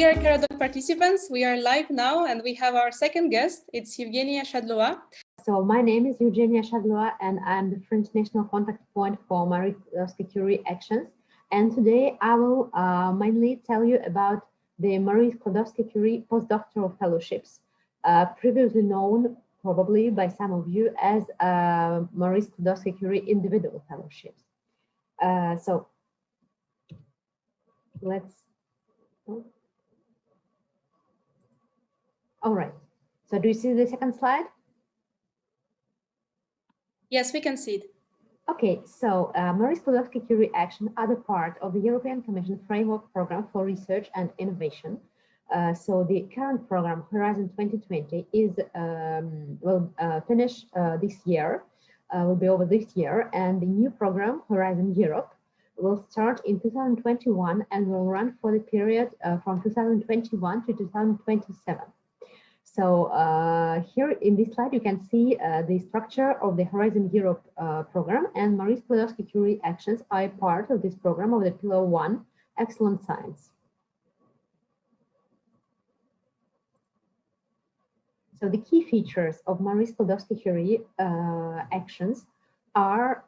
Dear Caradoc participants, we are live now and we have our second guest. It's Eugenia Shadlova. So my name is Eugenia Shadlova and I'm the French national contact point for Marie Skłodowska-Curie Actions. And today I will mainly tell you about the Marie Skłodowska-Curie postdoctoral fellowships, previously known probably by some of you as Marie Skłodowska-Curie Individual fellowships. So let's. All right. So do you see the second slide? Yes, we can see it. Okay, so Marie Skłodowska-Curie Action are the part of the European Commission Framework Program for Research and Innovation. So the current program, Horizon 2020, is will finish this year, will be over this year, and the new program, Horizon Europe, will start in 2021 and will run for the period from 2021 to 2027. So here in this slide, you can see the structure of the Horizon Europe program, and Marie Skłodowska-Curie Actions are a part of this program of the Pillar 1, Excellent Science. So the key features of Marie Skłodowska-Curie Actions are,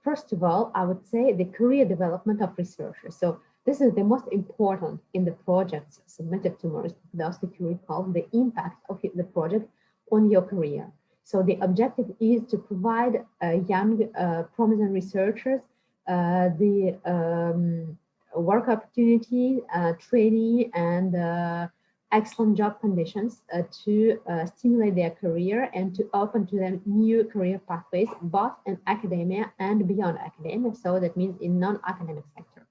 first of all, I would say the career development of researchers. So this is the most important in the projects submitted to Marie Skłodowska-Curie, called the impact of the project on your career. So the objective is to provide young, promising researchers the work opportunity, training, and excellent job conditions to stimulate their career and to open to them new career pathways, both in academia and beyond academia. So that means in non-academic sector.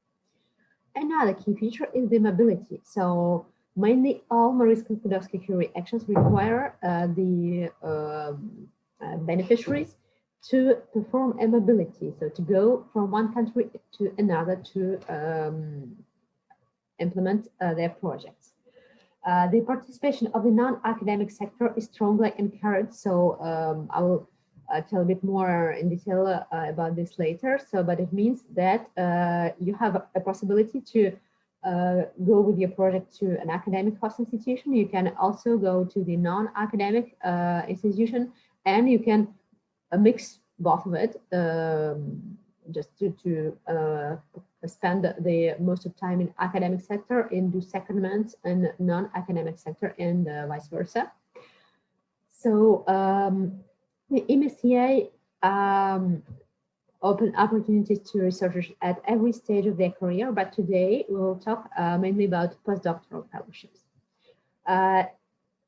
Another key feature is the mobility. So mainly all Marie Skłodowska-Curie actions require the beneficiaries to perform a mobility, so to go from one country to another to implement their projects. The participation of the non-academic sector is strongly encouraged. So I will tell a bit more in detail about this later. So, but it means that you have a possibility to go with your project to an academic host institution. You can also go to the non-academic institution, and you can mix both of it just to spend the most of time in academic sector and do secondments in non-academic sector, and vice versa. So the MSCA open opportunities to researchers at every stage of their career, but today we will talk mainly about postdoctoral fellowships.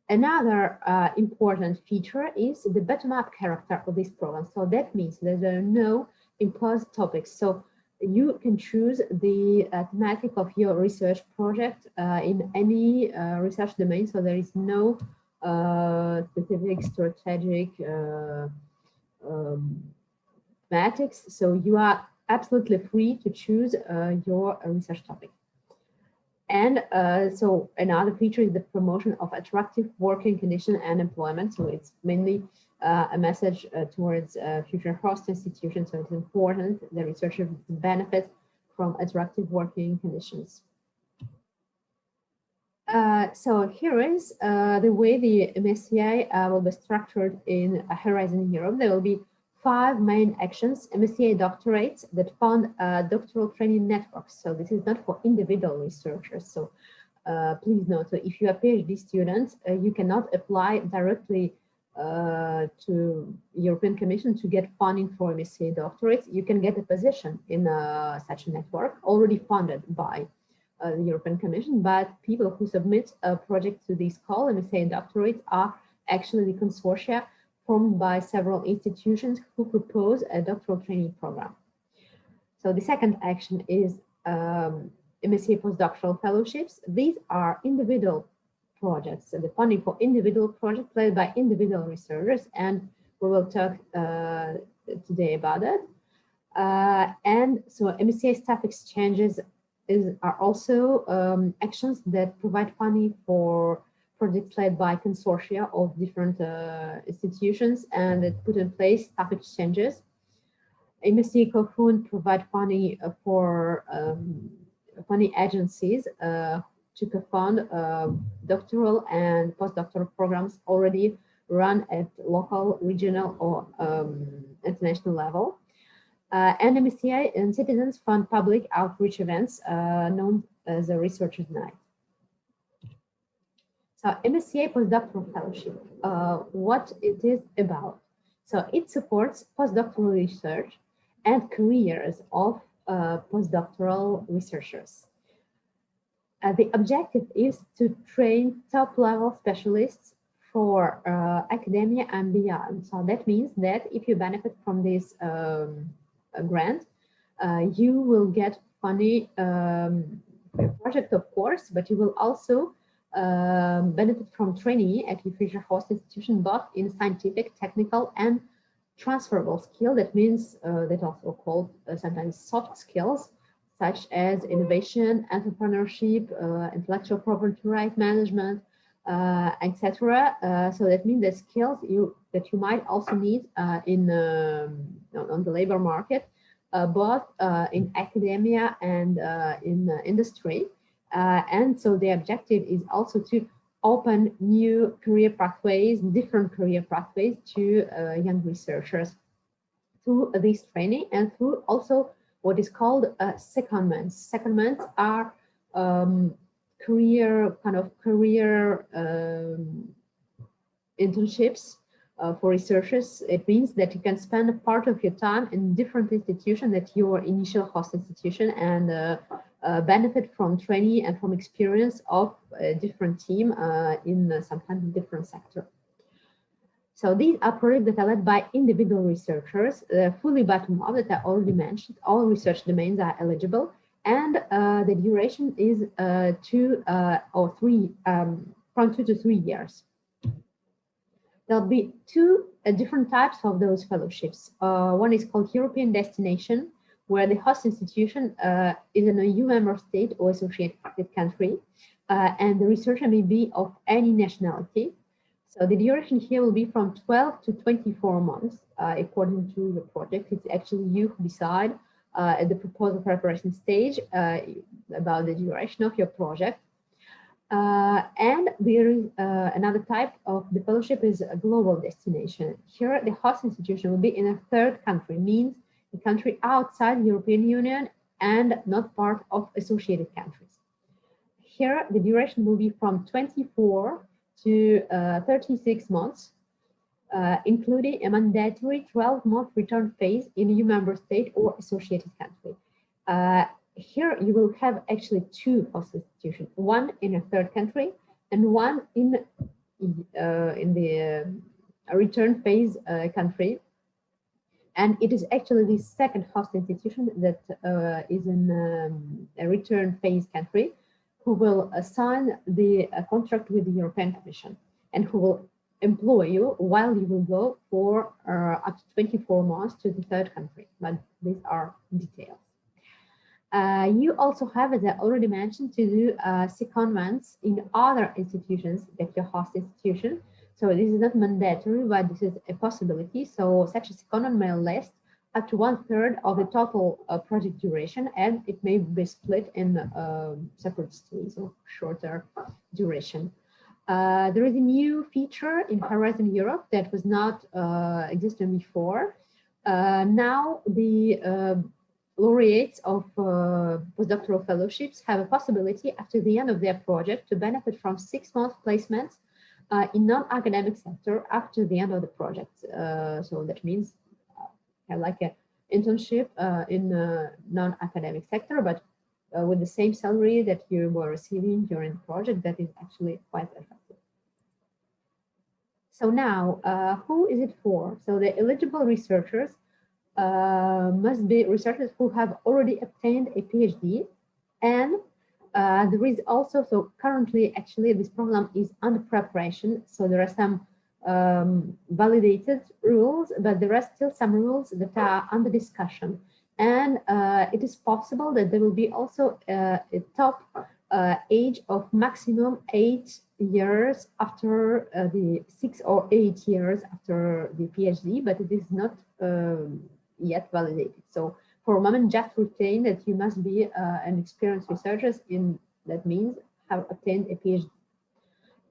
Another important feature is the bottom-up character of this program. So that means that there are no imposed topics. So you can choose the thematic of your research project in any research domain. So there is no specific strategic thematics. So you are absolutely free to choose your research topic. And so another feature is the promotion of attractive working conditions and employment. So it's mainly a message towards future host institutions. So it's important the researcher benefits from attractive working conditions. So here is the way the MSCA will be structured in Horizon Europe. There will be 5 main actions: MSCA doctorates that fund doctoral training networks. So this is not for individual researchers. So please note, so if you are PhD students, you cannot apply directly to European Commission to get funding for MSCA doctorates. You can get a position in such a network already funded by the European Commission, but people who submit a project to this call, MSCA doctorates, are actually the consortia formed by several institutions who propose a doctoral training program. So the second action is MSCA postdoctoral fellowships. These are individual projects, so the funding for individual projects led by individual researchers, and we will talk today about it. And so MSCA staff exchanges are also actions that provide funding for projects led by consortia of different institutions, and that put in place staff exchanges. MSCA Co-Fund provide funding for funding agencies to co-fund doctoral and postdoctoral programs already run at local, regional, or international level. And MSCA and citizens fund public outreach events known as a Researchers' Night. So MSCA Postdoctoral Fellowship, what it is about. So it supports postdoctoral research and careers of postdoctoral researchers. The objective is to train top-level specialists for academia and beyond. So that means that if you benefit from this grant, you will get funding for your project, of course, but you will also benefit from training at your future host institution, both in scientific, technical, and transferable skill. That means that also called sometimes soft skills, such as innovation, entrepreneurship, intellectual property right management, etc. So that means the skills that you might also need on the labor market, both in academia and in industry. And so the objective is also to open new career pathways, different career pathways to young researchers through this training and through also what is called secondments. Secondments are career internships for researchers. It means that you can spend a part of your time in different institutions than your initial host institution and benefit from training and from experience of a different team in sometimes different sector. So these are projects that are led by individual researchers, fully bottom-up, that I already mentioned. All research domains are eligible, and the duration is from 2 to 3 years. There'll be two different types of those fellowships. One is called European Destination, where the host institution is in a EU member state or associated country, and the researcher may be of any nationality. So the duration here will be from 12 to 24 months, according to the project. It's actually you who decide at the proposal preparation stage about the duration of your project. And there is another type of the fellowship is a global destination. Here, the host institution will be in a third country, means a country outside the European Union and not part of associated countries. Here, the duration will be from 24 to 36 months, including a mandatory 12-month return phase in a EU member state or associated country. Here you will have actually two host institutions, one in a third country and one in the return phase country. And it is actually the second host institution that is in a return phase country who will sign the contract with the European Commission and who will employ you while you will go for up to 24 months to the third country. But these are details. You also have, as I already mentioned, to do secondments in other institutions than your host institution. So this is not mandatory, but this is a possibility. So such a secondment may last up to 1/3 of the total project duration, and it may be split in separate stages of shorter duration. There is a new feature in Horizon Europe that was not existing before. Now the laureates of postdoctoral fellowships have a possibility after the end of their project to benefit from 6-month placements in non-academic sector after the end of the project. So that means like an internship in non-academic sector, but with the same salary that you were receiving during the project. That is actually quite effective. So now, who is it for? So the eligible researchers must be researchers who have already obtained a PhD, and there is also, so currently actually this program is under preparation, so there are some validated rules, but there are still some rules that are under discussion, and it is possible that there will be also a top age of maximum 8 years after the 6 or 8 years after the PhD, but it is not yet validated. So for a moment, just retain that you must be an experienced researcher. That means have obtained a PhD.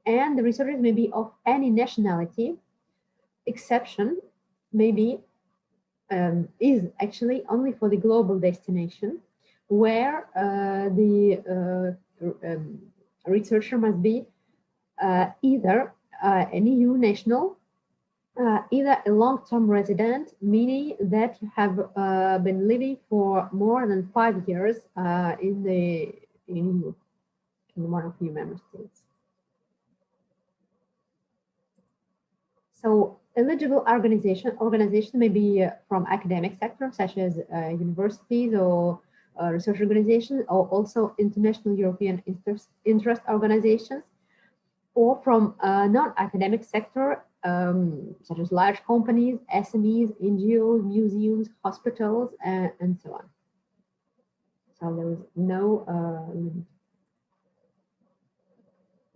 And the researchers may be of any nationality. Exception maybe is actually only for the global destination, where the researcher must be either an EU national, either a long-term resident, meaning that you have been living for more than 5 years in one of your member states. So eligible organization may be from academic sector, such as universities or research organizations, or also international European interest organizations, or from non-academic sector, such as large companies, SMEs, NGOs, museums, hospitals, and so on. So there is no limit.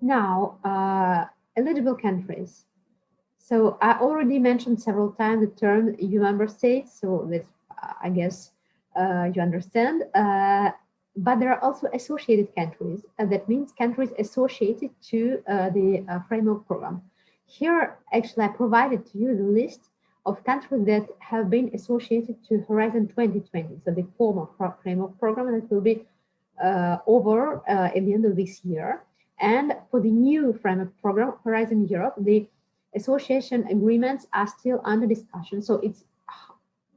Now, eligible countries. So I already mentioned several times the term EU member states, so this, I guess you understand. But there are also associated countries. That means countries associated to the framework program. Here, actually, I provided to you the list of countries that have been associated to Horizon 2020, so the former framework program that will be over at the end of this year. And for the new framework program, Horizon Europe, the association agreements are still under discussion. So it's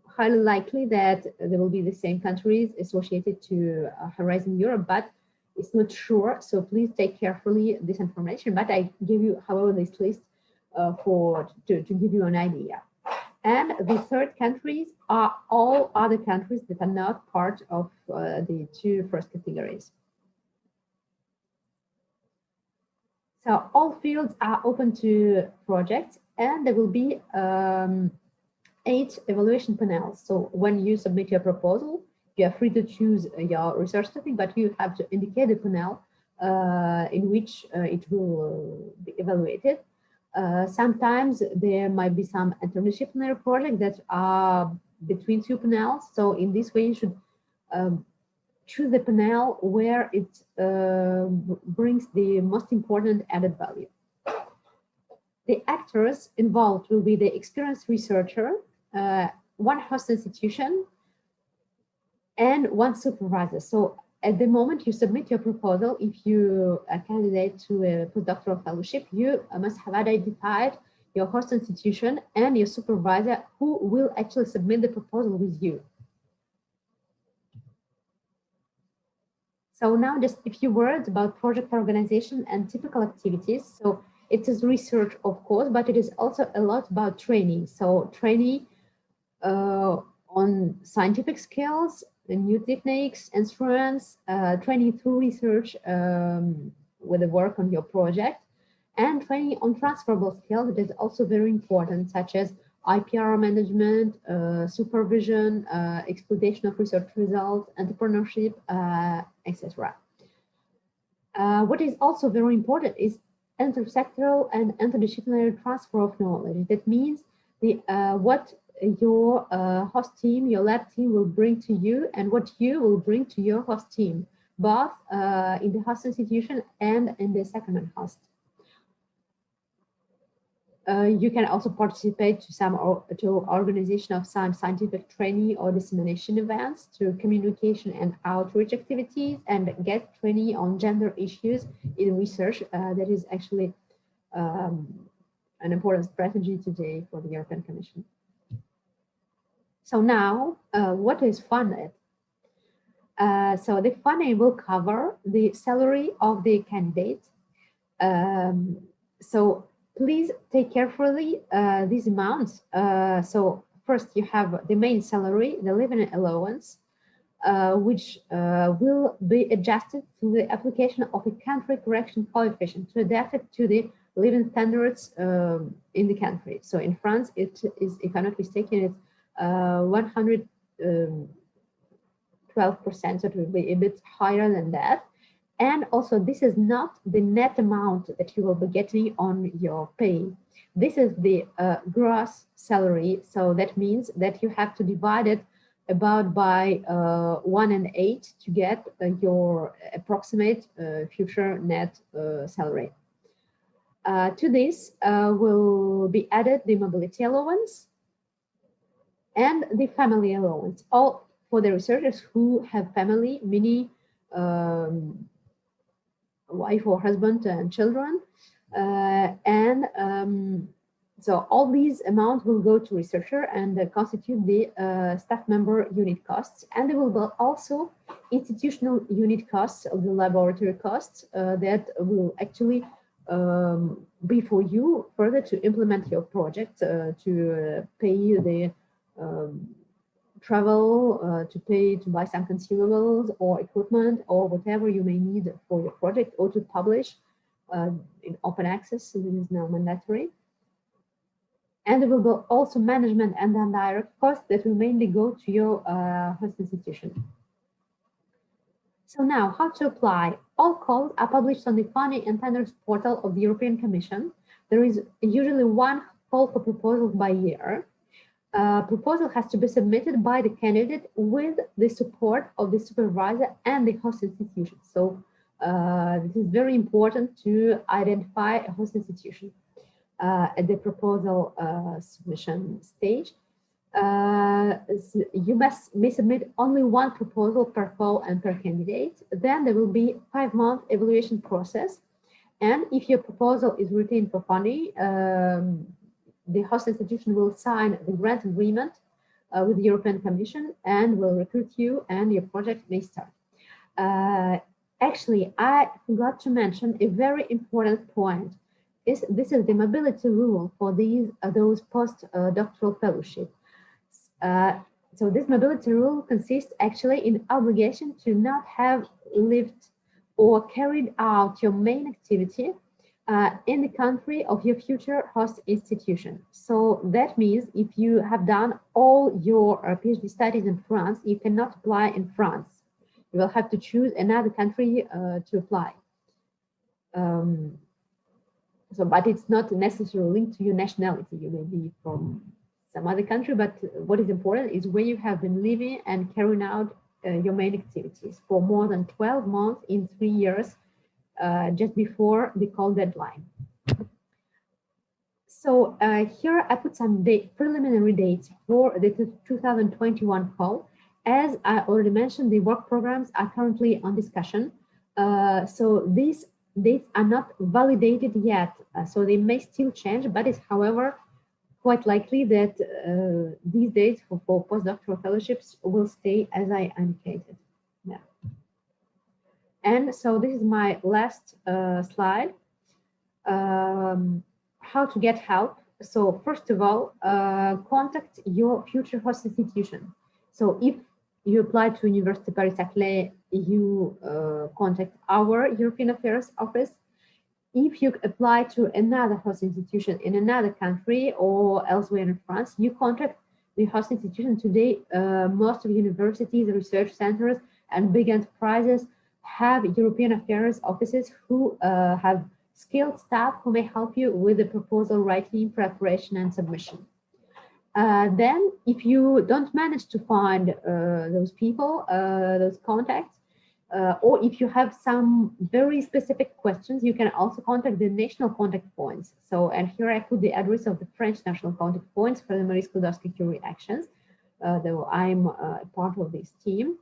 highly likely that there will be the same countries associated to Horizon Europe, but it's not sure. So please take carefully this information. But I give you, however, this list to give you an idea. And the third countries are all other countries that are not part of the two first categories. So all fields are open to projects, and there will be 8 evaluation panels. So when you submit your proposal, you are free to choose your research topic, but you have to indicate the panel in which it will be evaluated. Sometimes there might be some interdisciplinary projects that are between 2 panels. So in this way, you should choose the panel where it brings the most important added value. The actors involved will be the experienced researcher, one host institution, and one supervisor. So at the moment you submit your proposal, if you are a candidate to a postdoctoral fellowship, you must have identified your host institution and your supervisor who will actually submit the proposal with you. So now just a few words about project organization and typical activities. So it is research, of course, but it is also a lot about training. So training on scientific skills, new techniques, instruments, training through research with the work on your project, and training on transferable skills that is also very important, such as IPR management, supervision, exploitation of research results, entrepreneurship, etc. What is also very important is intersectoral and interdisciplinary transfer of knowledge. That means what your host team, your lab team will bring to you and what you will bring to your host team, both in the host institution and in the secondment host. You can also participate to organization of some scientific training or dissemination events, to communication and outreach activities, and get training on gender issues in research. That is actually an important strategy today for the European Commission. So now, what is funded? So the funding will cover the salary of the candidate. So please take carefully these amounts. So first you have the main salary, the living allowance, which will be adjusted through the application of a country correction coefficient to adapt it to the living standards in the country. So in France, it is, if I'm not mistaken, it's 112%, so it will be a bit higher than that. And also, this is not the net amount that you will be getting on your pay. This is the gross salary. So that means that you have to divide it about by 1 and 8 to get your approximate future net salary. To this will be added the mobility allowance and the family allowance, all for the researchers who have family, meaning wife or husband and children. So all these amounts will go to researcher and constitute the staff member unit costs. And there will be also institutional unit costs of the laboratory costs that will actually be for you further to implement your project, to pay the travel, to buy some consumables or equipment or whatever you may need for your project, or to publish in open access. So this is now mandatory. And there will be also management and indirect costs that will mainly go to your host institution. So now, how to apply? All calls are published on the funding and tenders portal of the European Commission. There is usually one call for proposals by year. Proposal has to be submitted by the candidate with the support of the supervisor and the host institution. So this is very important to identify a host institution at the proposal submission stage. You may submit only one proposal per call and per candidate. Then there will be a 5-month evaluation process. And if your proposal is retained for funding, the host institution will sign the grant agreement with the European Commission and will recruit you, and your project may start. Actually, I forgot to mention a very important point. This is the mobility rule for those postdoctoral fellowships. So this mobility rule consists actually in obligation to not have lived or carried out your main activity in the country of your future host institution. So that means if you have done all your PhD studies in France, you cannot apply in France. You will have to choose another country to apply. But it's not necessarily linked to your nationality. You may be from some other country, but what is important is where you have been living and carrying out your main activities for more than 12 months in 3 years, just before the call deadline. So here I put some preliminary dates for the 2021 call. As I already mentioned, the work programs are currently on discussion. So these dates are not validated yet, so they may still change, but it's, however, quite likely that these dates for postdoctoral fellowships will stay as I indicated. Yeah. And so this is my last slide. How to get help. So first of all, contact your future host institution. So if you apply to University Paris Saclay, you contact our European Affairs Office. If you apply to another host institution in another country or elsewhere in France, you contact the host institution. Today, most of universities, research centers, and big enterprises have European Affairs Offices who have skilled staff who may help you with the proposal writing, preparation, and submission. Then, if you don't manage to find those people, those contacts, or if you have some very specific questions, you can also contact the national contact points. So, and here I put the address of the French national contact points for the Marie Skłodowska-Curie actions, though I'm a part of this team.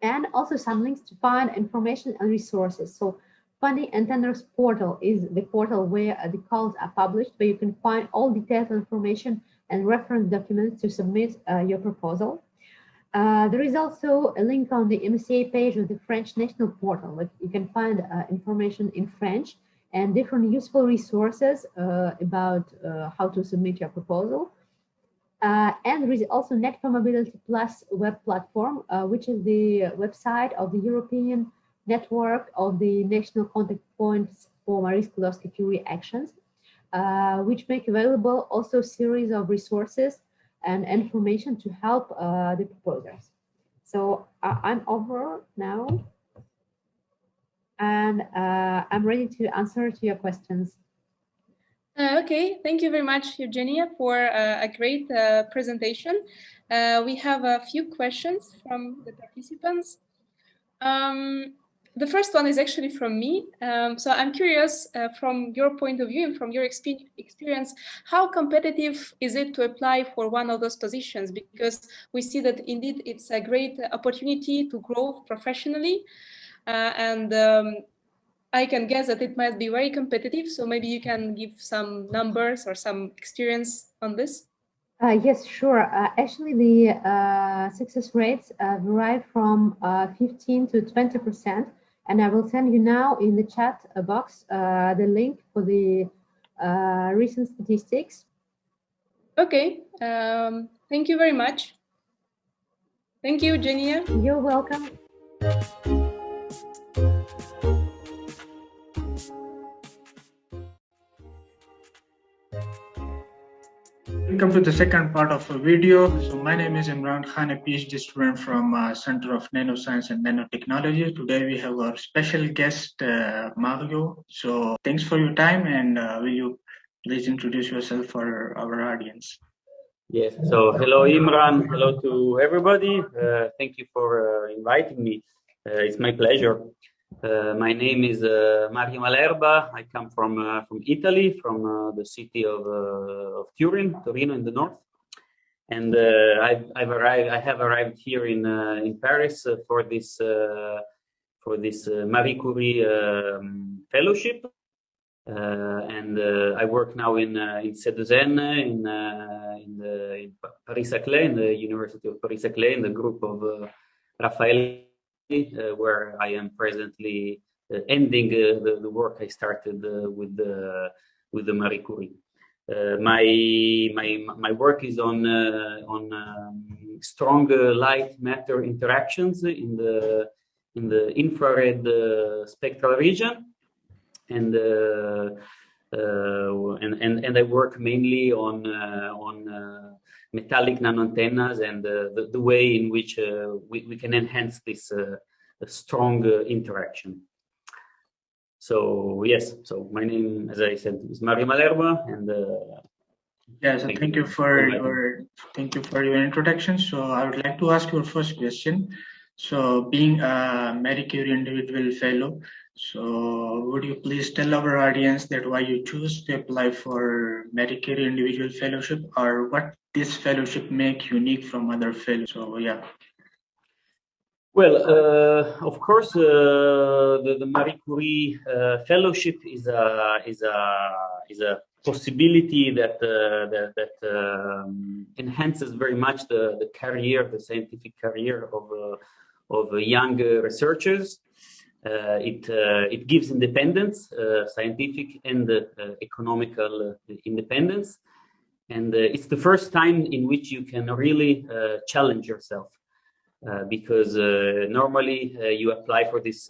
And also some links to find information and resources. So Funding and Tenders portal is the portal where the calls are published, where you can find all detailed information and reference documents to submit your proposal. There is also a link on the MSCA page of the French national portal, where you can find information in French and different useful resources about how to submit your proposal. And there is also Net for Mobility Plus web platform, which is the website of the European network of the national contact points for Marie Skłodowska-Curie actions, which make available also a series of resources and information to help the proposers. So I'm over now, and I'm ready to answer to your questions. Okay, thank you very much, Eugenia, for a great presentation. We have a few questions from the participants. The first one is actually from me. So I'm curious, from your point of view and from your experience, how competitive is it to apply for one of those positions? Because we see that indeed it's a great opportunity to grow professionally, and I can guess that it might be very competitive. So maybe you can give some numbers or some experience on this. Yes, sure. Actually, the success rates vary from 15 to 20%. And I will send you now in the chat box the link for the recent statistics. Okay, thank you very much. Thank you, Eugenia. You're welcome. Welcome to the second part of a video. So my name is Imran Khan, a PhD student from Center of Nanoscience and Nanotechnology. Today we have our special guest, Mario. So thanks for your time, and will you please introduce yourself for our audience? Yes, so hello Imran, hello to everybody. Thank you for inviting me. It's my pleasure. My name is Mario Malerba. I come from Italy, from the city of Torino in the north. And I have arrived here in Paris for this Marie Curie fellowship. And I work now in Cedeuzen, in Paris Saclay, in the University of Paris Saclay, in the group of Raphael, where I am presently ending the work I started with the Marie Curie. My work is on strong light matter interactions in the infrared spectral region. And I work mainly on metallic nanoantennas and the way in which we can enhance this strong interaction. So yes, so my name, as I said, is Mario Malerba, and yeah. So thank you for your introduction. So I would like to ask your first question. So being a Marie Curie Individual Fellow, so would you please tell our audience that why you choose to apply for Marie Curie Individual Fellowship, or what this fellowship make unique from other fellows? So yeah. Well, of course, the Marie Curie Fellowship is a possibility that enhances very much the scientific career of young researchers. It gives independence, scientific and economical independence, and it's the first time in which you can really challenge yourself. Because normally you apply for this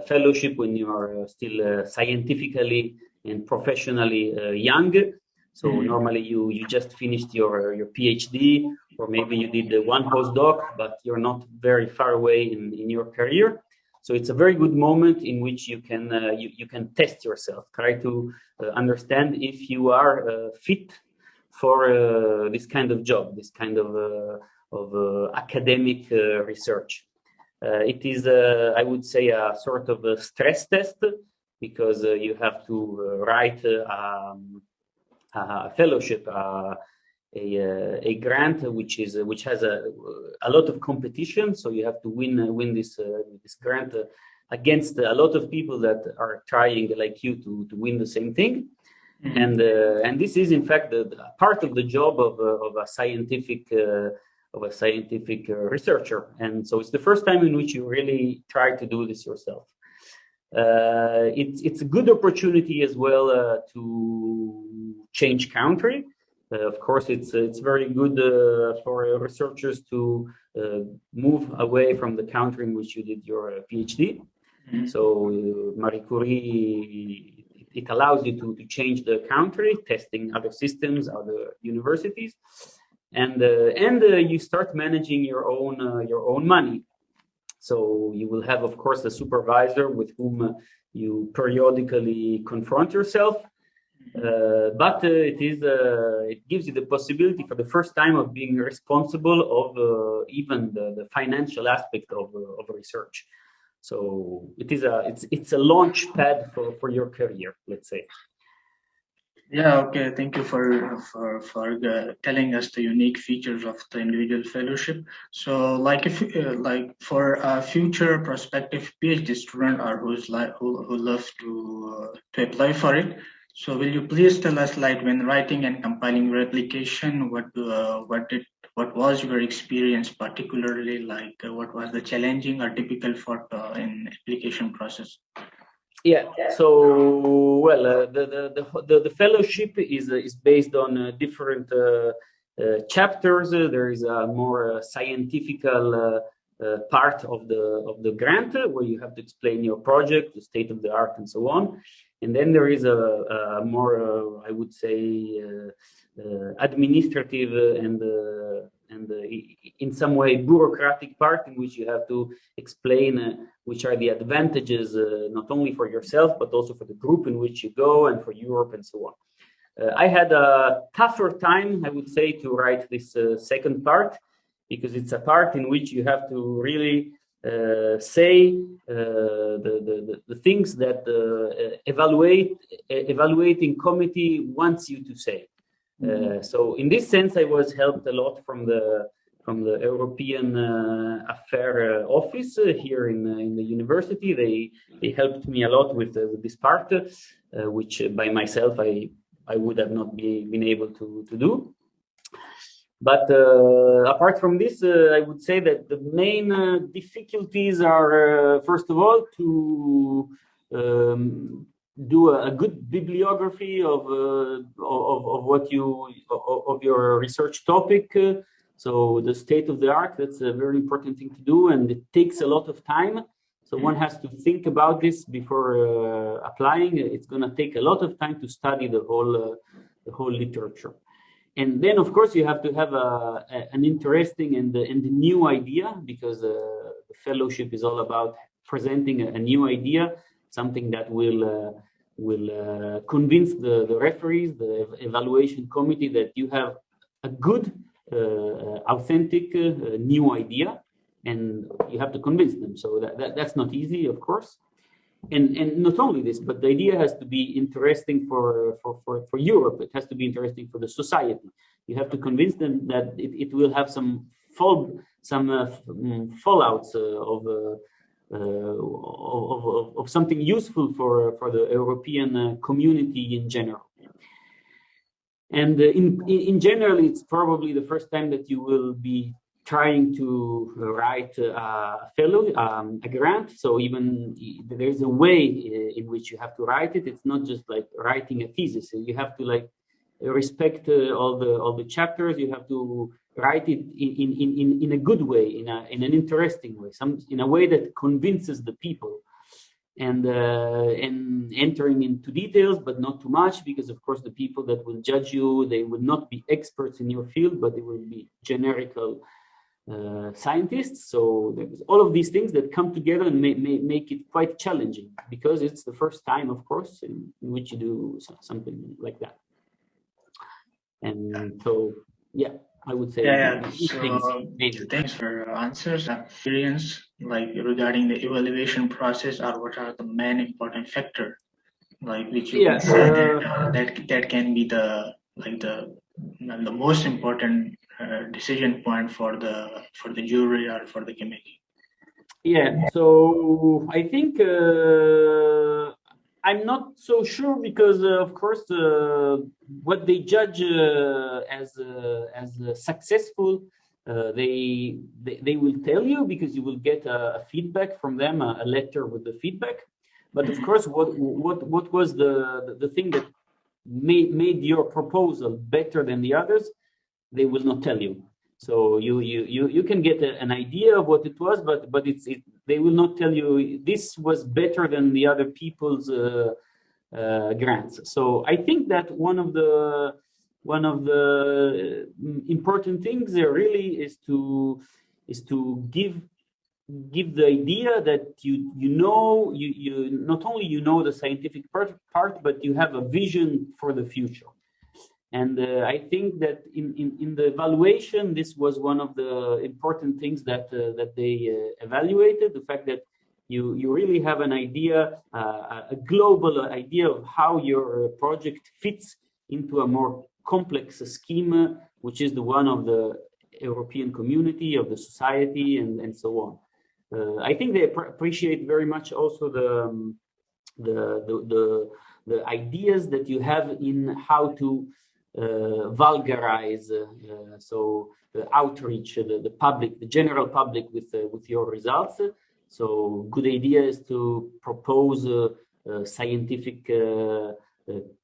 fellowship when you are still scientifically and professionally young. So normally you just finished your PhD, or maybe you did one postdoc, but you're not very far away in your career. So it's a very good moment in which you can test yourself, try to understand if you are fit for this kind of job, this kind of academic research. It is, I would say, a sort of a stress test, because you have to write a fellowship, a grant which has a lot of competition. So you have to win this grant against a lot of people that are trying, like you, to win the same thing. And this is in fact the part of the job of a scientific researcher. And so it's the first time in which you really try to do this yourself. It's a good opportunity as well to change country. Of course, it's very good for researchers to move away from the country in which you did your PhD. So Marie Curie, it allows you to change the country, testing other systems, other universities. And you start managing your own money. So you will have, of course, a supervisor with whom you periodically confront yourself. but it gives you the possibility for the first time of being responsible of even the financial aspect of research. So it's a launch pad for your career, let's say. Yeah, okay. Thank you for telling us the unique features of the individual fellowship. So, like if like for a future prospective PhD student or who loves to apply for it, so will you please tell us, like, when writing and compiling your application, what was your experience, particularly, like what was the challenging or difficult part in application process? Yeah. So, well, the fellowship is based on different chapters. There is a more scientifical part of the grant where you have to explain your project, the state of the art, and so on. And then there is a more, I would say, administrative and in some way bureaucratic part in which you have to explain which are the advantages not only for yourself but also for the group in which you go and for Europe and so on. I had a tougher time, I would say, to write this second part, because it's a part in which you have to really say the things that evaluating committee wants you to say. So in this sense, I was helped a lot from the European Affair Office here in the university. They helped me a lot with this part, which by myself I would have not been able to do. But apart from this, I would say that the main difficulties are, first of all, to do a good bibliography of what of your research topic. So the state of the art, that's a very important thing to do, and it takes a lot of time. So one has to think about this before applying. It's going to take a lot of time to study the whole literature. And then, of course, you have to have an interesting and new idea, because the fellowship is all about presenting a new idea, something that will convince the referees, the evaluation committee, that you have a good, authentic new idea, and you have to convince them. So that's not easy, of course. And not only this, but the idea has to be interesting for Europe. It has to be interesting for the society. You have to convince them that it will have some fallouts of something useful for the European community in general. And in general, it's probably the first time that you will be trying to write a grant. So even there's a way in which you have to write it. It's not just like writing a thesis. You have to like respect all the chapters. You have to write it in a good way, in an interesting way, in a way that convinces the people, and entering into details, but not too much, because of course the people that will judge you, they will not be experts in your field, but they will be generical scientists. So there's all of these things that come together and make it quite challenging, because it's the first time, of course, in which you do something like that. And so, yeah, I would say. So thanks for your answers. Experience, like regarding the evaluation process, or what are the main important factor, like which you can say that can be the most important decision point for the jury or for the committee. Yeah, so I think I'm not so sure, because of course what they judge as successful, they will tell you, because you will get a feedback from them, a letter with the feedback. But of course, what was the thing that made your proposal better than the others, they will not tell you. So you can get an idea of what it was, but they will not tell you this was better than the other people's grants. So I think that one of the important things there really is to give give the idea that you not only you know the scientific part, but you have a vision for the future. And I think that in the evaluation, this was one of the important things that they evaluated, the fact that you really have an idea, a global idea of how your project fits into a more complex scheme, which is the one of the European community, of the society, and so on. I think they appreciate very much also the ideas that you have in how to vulgarize, so the outreach, the public, the general public with your results. So good idea is to propose scientific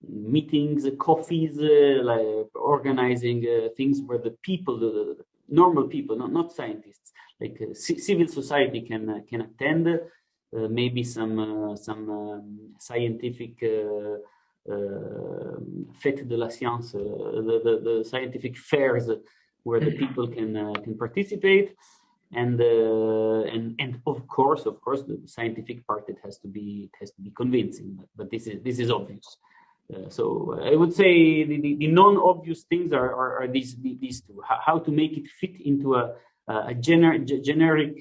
meetings, coffees, like organizing things where the people, the normal people, not scientists, like civil society can attend. Maybe some scientific fête de la science, the scientific fairs where the people can participate, and of course the scientific part, it has to be convincing, but this is obvious. So I would say the non-obvious things are these two: how to make it fit into a generic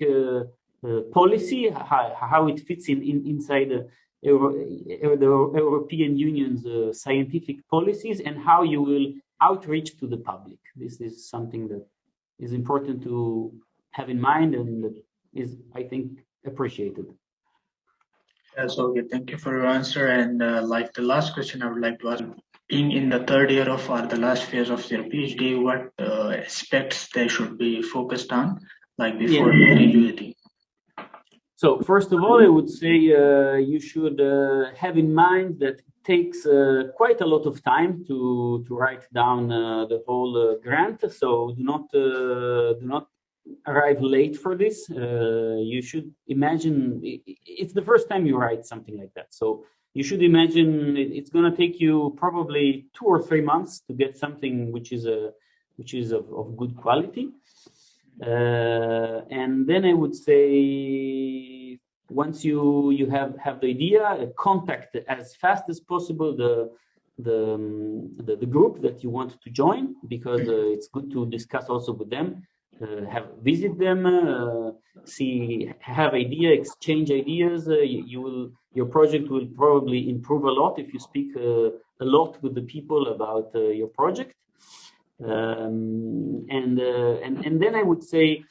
policy, how it fits inside the European Union's scientific policies, and how you will outreach to the public. This is something that is important to have in mind, and that is, I think, appreciated. Yes, okay, thank you for your answer. And like the last question I would like to ask, being in the third year of or the last phase of their PhD, what aspects they should be focused on, like before eligibility? So first of all, I would say you should have in mind that it takes quite a lot of time to write down the whole grant. So do not arrive late for this. You should imagine it's the first time you write something like that. So you should imagine it's going to take you probably 2 or 3 months to get something which is of good quality. And then I would say, once you have the idea, contact as fast as possible the group that you want to join, because it's good to discuss also with them, visit them, have idea, exchange ideas. Your project will probably improve a lot if you speak a lot with the people about your project. And then I would say,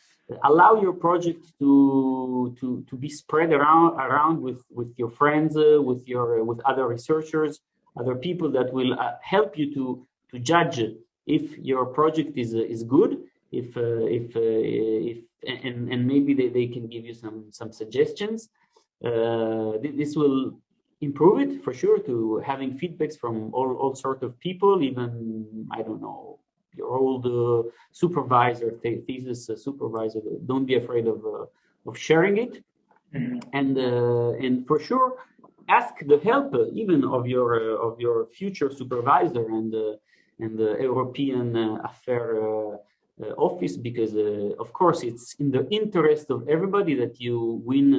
allow your project to be spread around with your friends, with other researchers, other people that will help you to judge if your project is good, if maybe they can give you some suggestions. This will improve it for sure, to having feedbacks from all sorts of people, even, I don't know, your old supervisor, thesis supervisor. Don't be afraid of sharing it. And for sure, ask the help even of your future supervisor and the European Affair office, because of course it's in the interest of everybody that you win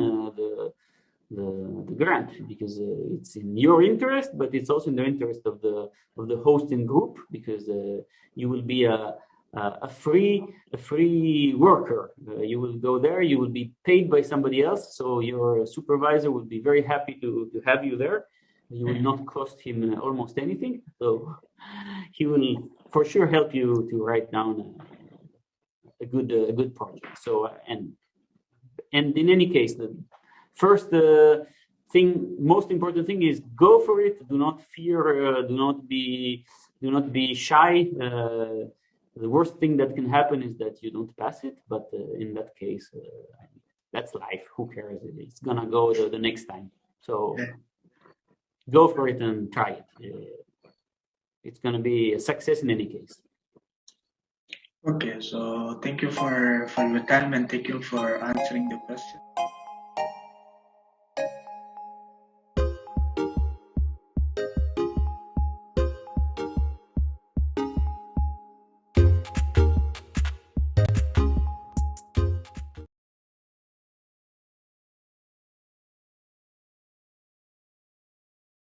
the grant, because it's in your interest, but it's also in the interest of the hosting group, because you will be a free worker. You will go there, you will be paid by somebody else, so your supervisor will be very happy to have you there. You will not cost him almost anything, so he will for sure help you to write down a good project. So and in any case, the first most important thing is go for it. Do not fear. Do not be shy. The worst thing that can happen is that you don't pass it, but in that case, that's life. Who cares? It's gonna go the next time. So go for it and try it. It's gonna be a success in any case. Okay, so thank you for your time, and thank you for answering the question.